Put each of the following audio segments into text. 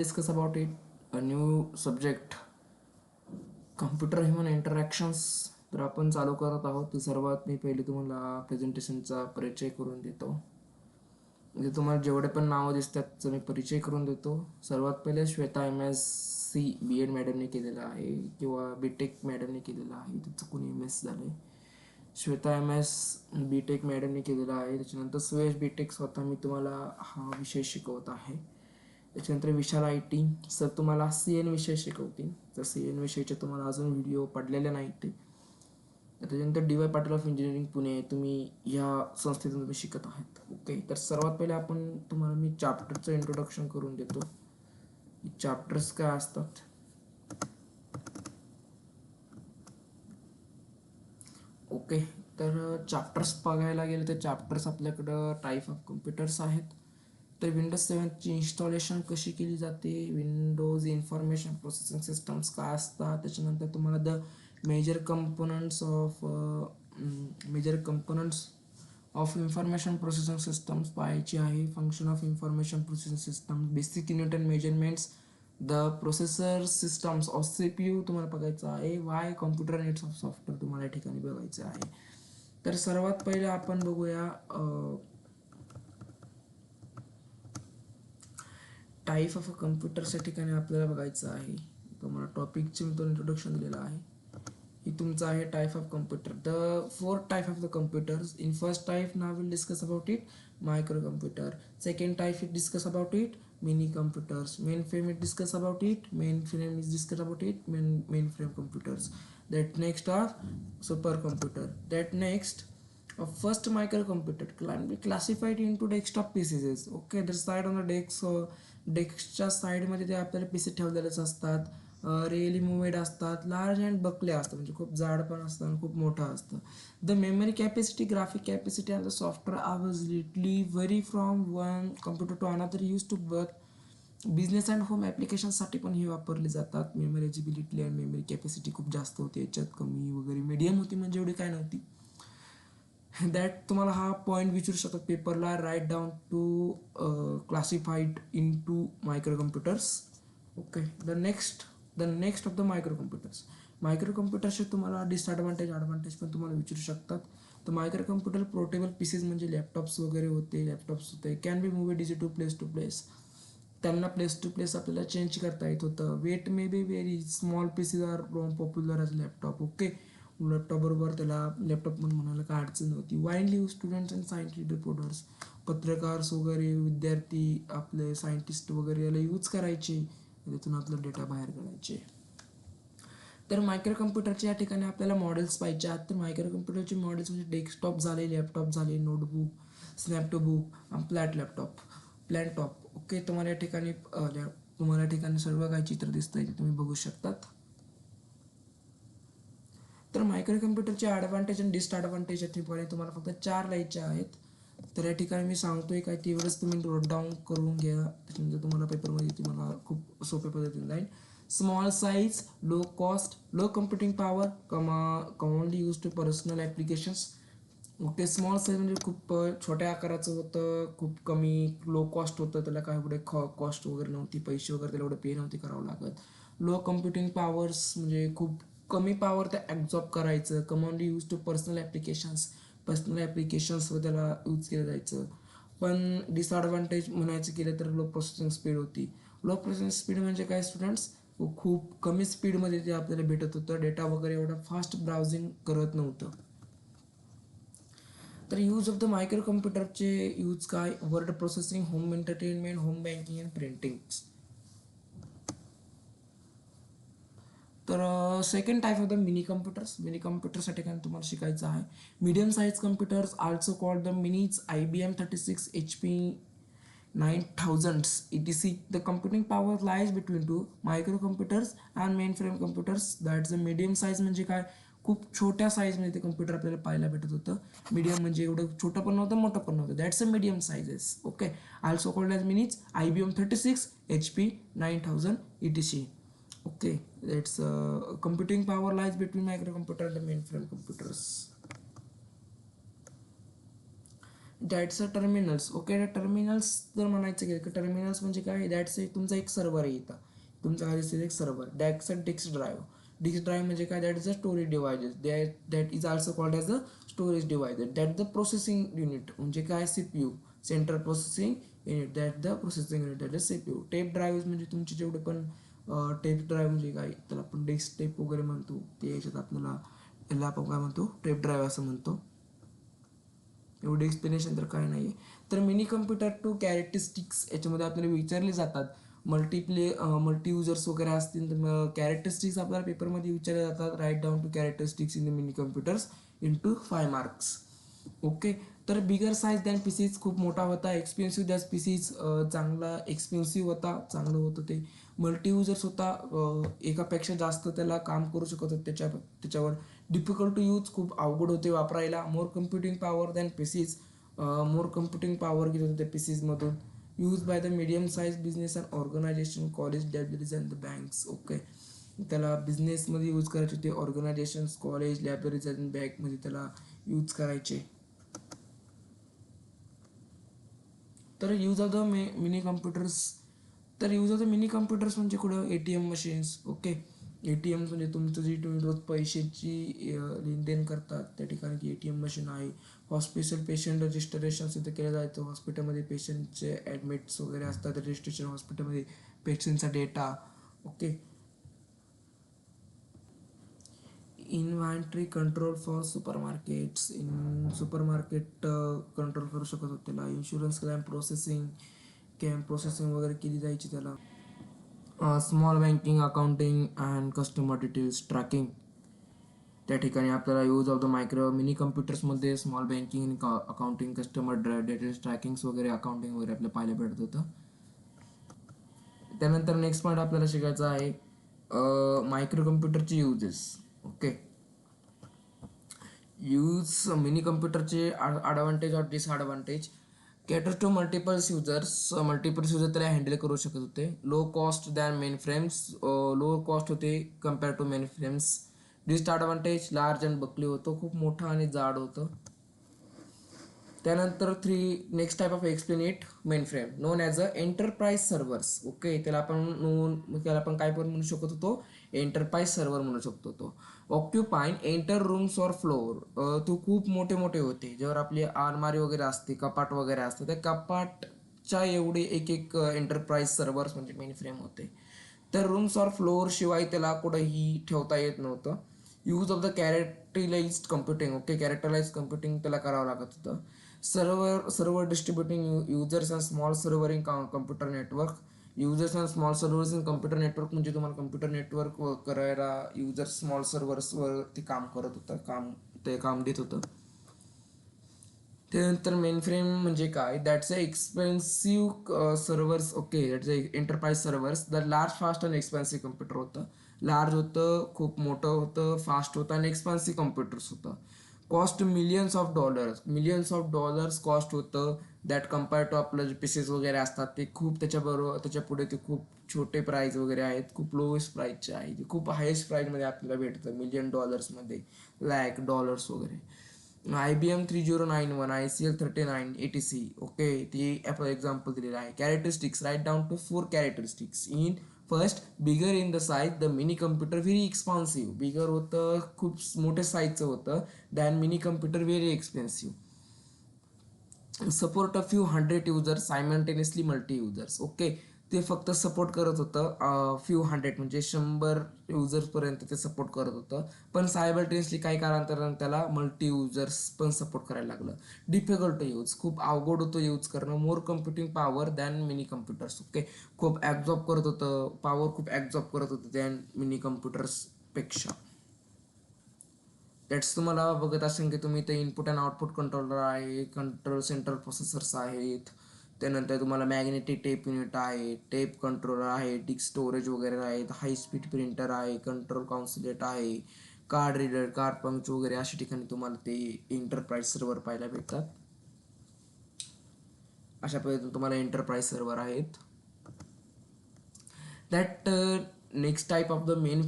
Discuss about it a new subject computer human interactions. तर आपण चालू करत आहोत. तर सर्वात मी पहिले तुम्हाला प्रेझेंटेशनचा परिचय करून देतो. म्हणजे तुम्हाला जेवढे पण नावं दिसतात त्याचा मी परिचय करून देतो. सर्वात पहिले श्वेता MSc BEd मॅडमने केलेला आहे किंवा BTech मॅडमने केलेला आहे. तिचं कोणी MS झालं आहे. श्वेता MS BTech मॅडमने केलेला आहे. त्याच्यानंतर सुयश BTech स्वतः मी तुम्हाला हा विषय शिकवत आहे. त्याच्यानंतर विशाल IT सर तुम्हाला CN विषय शिकवतील. तर CN विषयचे तुम्हाला अजून व्हिडिओ पडलेले नाहीत ते. त्याच्यानंतर DY Patil of engineering Pune तुम्ही या संस्थेतून तुम्ही शिकत आहात. ओके, तर सर्वात पहिले आपण तुम्हाला मी चॅप्टरचं इंट्रोडक्शन करून देतो. चॅप्टर्स काय असतात. ओके, तर चॅप्टर्स बघायला गेले तर चॅप्टर्स आपल्याकडं टाईप ऑफ कम्प्युटर्स आहेत. तर विंडोज 7ची इन्स्टॉलेशन कशी केली जाते, विंडोज इन्फॉर्मेशन प्रोसेसिंग सिस्टम्स काय असतात, त्याच्यानंतर तुम्हाला major components of information processing systems पाहायची आहे. Function of information processing system, basic unit and measurements, the processor systems of CPU तुम्हाला बघायचं आहे. Why computer nets of software तुम्हाला या ठिकाणी बघायचं आहे. तर सर्वात पहिले आपण बघूया टाईप ऑफ अ कम्प्युटरच्या ठिकाणी आपल्याला बघायचं आहे. तुम्हाला टॉपिकचे मी तो इंट्रोडक्शन दिलेलं आहे. ही तुमचं आहे type of computer. The 4 type of the computers. In first type now will discuss about it micro computer. Second type it discuss about it mini computers. Mainframe it discuss about it. Mainframe is discuss about it. Mainframe computers. That next are supercomputer. That next first microcomputer can be classified into desktop PCs. Okay, the side on the desk. So डेस्कच्या साईडमध्ये ते आपल्याला PC ठेवलेलेच असतात. Really मुव्हेड असतात. Large and Bulkley असतात, म्हणजे खूप जाड पण असतं आणि खूप मोठं असतं. The memory capacity, graphic capacity and the software averagely vary from one computer to another. Use to both business and home ॲप्लिकेशनसाठी पण हे वापरले जातात. Memory eligibility and memory capacity खूप जास्त होती, याच्यात कमी वगैरे मीडियम होती, म्हणजे एवढी काय नव्हती. दॅट तुम्हाला हा पॉईंट विचारू शकतात पेपरला. Write down to classified into micro computers. Okay, the next of the micro computers. Micro कम्प्युटर्सचे तुम्हाला डिसएडव्हान्टेज ॲडव्हान्टेज पण तुम्हाला विचारू शकतात. तर मायक्रो कम्प्युटर पोर्टेबल पीसीज म्हणजे लॅपटॉप्स वगैरे होते, लॅपटॉप्स होते. Can be move easy to place. त्यांना प्लेस टू प्लेस आपल्याला चेंज करता येत होतं. Weight may be very small PCs are popular as laptop. Okay, लॅपटॉपबरोबर त्याला लॅपटॉप म्हणून म्हणायला काय अडचण नव्हती. Widely use students and scientist reporters. पत्रकार वगैरे, विद्यार्थी, आपले सायंटिस्ट वगैरे याला यूज करायचे, त्यातून आपला डेटा बाहेर काढायचे. तर मायक्रो कम्प्युटरच्या या ठिकाणी आपल्याला मॉडेल्स पाहिजे आहेत. तर मायक्रो कम्प्युटरचे मॉडेल्स म्हणजे डेस्कटॉप झाले, लॅपटॉप झाले, नोटबुक, स्नॅपटॉप, प्लॅनटॉप. ओके, तुम्हाला या ठिकाणी सर्व काही चित्र दिसतंय ते तुम्ही बघू शकतात. तर मायक्रो कम्प्युटरचे ॲडव्हान्टेज आणि डिसएडव्हान्टेज या ठिकाणी तुम्हाला फक्त 4 लिहायचे आहेत. तर या ठिकाणी मी सांगतोय काय तेवढंच तुम्ही नोट डाऊन करून घ्या. त्याच्यानंतर तुम्हाला पेपरमध्ये तुम्हाला खूप सोप्या पद्धतीने जाईल. Small size, low cost, low computing power, commonly use to personal applications. Okay, small size म्हणजे खूप छोट्या आकाराचं होतं, खूप कमी लो कॉस्ट होतं, त्याला काय एवढे कॉस्ट वगैरे नव्हती, पैसे वगैरे त्याला एवढं पे नव्हते करावं लागत. लो कम्प्युटिंग पॉवर्स म्हणजे खूप कमी पॉवर ते ॲब्झॉर्ब करायचं. कमॉनली यूज टू पर्सनल ॲप्लिकेशन्सवर त्याला यूज केलं जायचं. पण डिसएडव्हान्टेज म्हणायचं केलं तर लो प्रोसेसिंग स्पीड होती. लो प्रोसेसिंग स्पीड म्हणजे काय स्टुडंट्स, खूप कमी स्पीडमध्ये ते आपल्याला भेटत होतं. डेटा वगैरे एवढं फास्ट ब्राउझिंग करत नव्हतं. तर यूज ऑफ द मायक्रो कम्प्युटरचे यूज काय, word processing, home entertainment, home banking and printing. तर second type of the mini computers. Mini कम्प्युटरच्या ठिकाणी तुम्हाला शिकायचं आहे. Medium size computers also called the minis, IBM 36, HP 9000 etc. The computing power lies between two micro computers and mainframe computers. That's the medium size. म्हणजे काय, खूप छोट्या साईजमध्ये ते कम्प्युटर आपल्याला पाहायला भेटत होतं. मीडियम म्हणजे एवढं छोटं पण नव्हतं, मोठं पण नव्हतं. That's a medium sizes. Okay, also called as minis, IBM 36, HP 9000 etc. Okay, that's computing power lies between microcomputer and the mainframe computers. That's a terminals. Okay, terminals जर म्हणायचं गेलं की टर्मिनल्स म्हणजे काय, दॅट्स तुमचा एक सर्व्हर आहे इथं, तुमचा हा दिसेल एक server. That's a disk drive. Disk drive म्हणजे काय, that is a storage device, that is also called as a storage device. That the processing unit म्हणजे काय, CPU, central processing unit, that the processing unit, that is CPU. Tape drive म्हणजे तुमचे जेवढे पण tape drive म्हणजे काय, त्याला आपण डेस्क टेप वगैरे म्हणतो, ते याच्यात आपल्याला, याला आपण काय म्हणतो, टेप ड्राईव्ह असं म्हणतो. एवढे एक्सप्लेनेशन तर काय नाही आहे. तर मिनी कम्प्युटर टू कॅरेक्टरिस्टिक्स याच्यामध्ये आपल्याला विचारले जातात. मल्टी युजर्स वगैरे असतील तर कॅरेक्टरिस्टिक्स आपल्याला पेपरमध्ये विचारले जातात. Write down two characteristics in the mini computers into 5 marks. Okay, तर बिगर साईज दॅन पीसीज, खूप मोठा होता. एक्सपेन्सिव्ह दॅन पीसीज, चांगला एक्सपेन्सिव्ह होता, चांगलं होतं ते. मल्टी युजर्स होता, एकापेक्षा जास्त त्याला काम करू शकत होते त्याच्यावर. डिफिकल्ट टू यूज, खूप अवघड होते वापरायला. More computing power than PCs, more computing power घेत होते पीसीजमधून. Use by the medium size business and organisation, college, libraries and the banks. Okay, त्याला बिझनेसमध्ये यूज करायचे होते, ऑर्गनायझेशन्स, कॉलेज, लायब्ररीज अँड बँकमध्ये त्याला यूज करायचे. तर use of the mini computers, तर use of the mini computers म्हणजे कुठं, ATM मशीन्स. ओके, ATM म्हणजे तुमचं जे तुम्ही रोज पैशाची लेनदेन करतात त्या ठिकाणी ती ATM मशीन आहे. हॉस्पिटल पेशंट रजिस्ट्रेशन इथं केलं जातं. हॉस्पिटलमध्ये पेशंटचे ॲडमिट्स वगैरे असतात, रजिस्ट्रेशन हॉस्पिटलमध्ये पेशंटचा data. Okay, inventory control for supermarkets, supermarket control करू शकत होते त्याला. इन्शुरन्स क्लेम प्रोसेसिंग वगैरे केली जायची त्याला. Small banking, accounting and customer details tracking, त्या ठिकाणी आपल्याला यूज ऑफ द मिनी कम्प्युटर्समध्ये small banking, accounting, customer details trackings वगैरे, अकाउंटिंग वगैरे आपल्याला पाहायला भेटत होतं. त्यानंतर नेक्स्ट पॉईंट आपल्याला शिकायचा आहे मायक्रो कम्प्युटरचे युजेस. ओके, यूज मिनी कम्प्युटरचे ॲडव्हान्टेज और disadvantage. Cater to multiples user त्याला हँडल करू शकत होते. Low cost than main frames, low cost होते compare to main frames. Disadvantage, large and बकली होतं, खूप मोठं आणि जाड होतं. त्यानंतर next type of explain it, main frame known as a enterprise servers. Okay, त्याला आपण काय पण म्हणू शकत होतो, एंटरप्राइज सर्व्हर म्हणू शकतो तो. ऑक्युपाईन एंटर रूम्स ऑर फ्लोअर, तो खूप मोठे मोठे होते. ज्यावर आपली अलमारी वगैरे असते, कपाट वगैरे असतं, त्या कपाटच्या एवढे एक एक एंटरप्राइज सर्व्हर्स म्हणजे मेन फ्रेम होते. तर रूम्स ऑर फ्लोअर शिवाय त्याला कुठंही ठेवता येत नव्हतं. Use of the characterized computing. Okay, characterize computing त्याला करावं लागत होतं. Server distributing users and small server in computer network. Users and small servers in computer network म्हणजे तुम्हाला कम्प्युटर नेटवर्क करायला युजर्स स्मॉल सर्व्हर्सवर ते काम करत होतं, ते काम देत होतं. त्यानंतर मेन फ्रेम म्हणजे काय, that's a expensive servers. Okay, that's a enterprise servers, the large, fast and expensive computer होतं. लार्ज होतं, खूप मोठं होतं, फास्ट होतं आणि एक्सपेन्सिव्ह कम्प्युटर्स होतं. Cost millions of dollars cost होतं. दॅट कम्पेअर टू आपलं जे पीसेस वगैरे असतात ते खूप त्याच्या पुढे ते खूप छोटे प्राईज वगैरे आहेत, खूप लोएस्ट प्राईजचे आहे, ते खूप हायेस्ट प्राईजमध्ये आपल्याला भेटतं, $1,000,000मध्ये, $1,00,000 वगैरे. IBM 3091, ICL 3980C. ओके, ती आपण एक्झाम्पल दिलेलं आहे. Characteristics, write down to 4 characteristics. First, bigger in the size, the mini computer very expansive. Bigger होतं, खूप मोठ्या साईजचं होतं. Than mini computer very expensive. Support a few hundred users simultaneously multi users. Okay, ते फक्त support करत होतं few hundred म्हणजे 100 युजर्सपर्यंत ते सपोर्ट करत होतं. पण सायमल्टेनियसली काही कालांतरानं त्याला मल्टी युजर्स पण सपोर्ट करायला लागलं. डिफिकल्ट टू यूज, खूप अवघड होतं यूज करणं. More computing power than mini computers. Okay, खूप ॲब्झॉर्ब करत होतं, पॉवर खूप ॲब्झॉर्ब करत होतं दॅन मिनी कम्प्युटर्सपेक्षा. दॅट्स तुम्हाला बघत असेल की तुम्ही ते इनपुट अँड आउटपुट कंट्रोलर आहे, कंट्रोल सेंट्रल प्रोसेसर्स आहेत. त्यानंतर तुम्हाला मॅग्नेटिक टेप युनिट आहे, टेप कंट्रोलर आहे, डिस्क स्टोरेज वगैरे आहेत, हाय स्पीड प्रिंटर आहे, कंट्रोल काउन्सिलेट आहे, कार्ड रीडर, कार्ड पंच वगैरे अशा ठिकाणी तुम्हाला ते एंटरप्राइज सर्व्हर पाहायला भेटतात. अशा पद्धतीने तुम्हाला एंटरप्राइज सर्व्हर आहेत. That next type of the main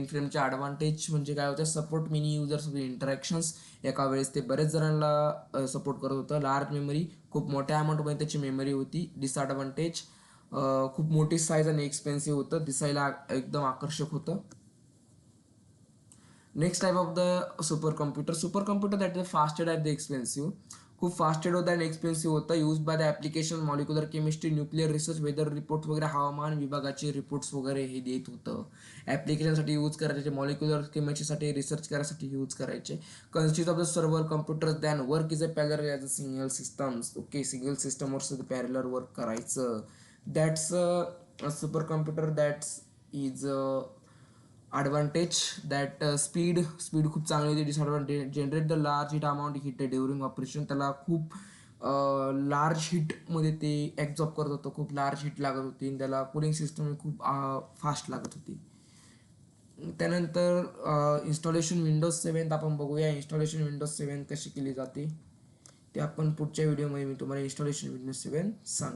फ्रेमचे ॲडव्हान्टेज म्हणजे काय होतं, support mini users with interactions. एका वेळेस ते बरेच जणांना सपोर्ट करत होतं. लार्ज मेमरी, खूप मोठ्या अमाऊंटमध्ये त्याची मेमरी होती. डिसॲडव्हान्टेज, खूप मोठी साईज आणि एक्सपेन्सिव्ह होतं, दिसायला एकदम आकर्षक होतं. Next type of the super computer that is fastest at the expensive. खूप फास्टेड होतं आणि एक्सपेन्सिव्ह होतं. Use by the application molecular chemistry, nuclear research, weather report वगैरे, हवामान विभागाचे रिपोर्ट्स वगैरे हे देत होतं. ॲप्लिकेशनसाठी यूज करायचे, मॉलिक्युलर केमिस्ट्रीसाठी रिसर्च करायसाठी यूज करायचे. Consist of the server computers then work is a parallel as a single systems. Okay, single सिस्टमवर सुद्धा पॅरलर वर्क करायचं. That's super computer that's is advantage. That speed खूप चांगली होती. Disadvantage, generate the large hit amount hit during operation. त्याला खूप large हिटमध्ये ते absorb करत होतं, खूप लार्ज हिट लागत होती आणि त्याला कूलिंग सिस्टम खूप फास्ट लागत होती. त्यानंतर इन्स्टॉलेशन विंडोज 7 आपण बघूया. इन्स्टॉलेशन विंडोज 7 कशी केली जाते ते आपण पुढच्या व्हिडिओमध्ये मी तुम्हाला इन्स्टॉलेशन विंडोज 7 सांग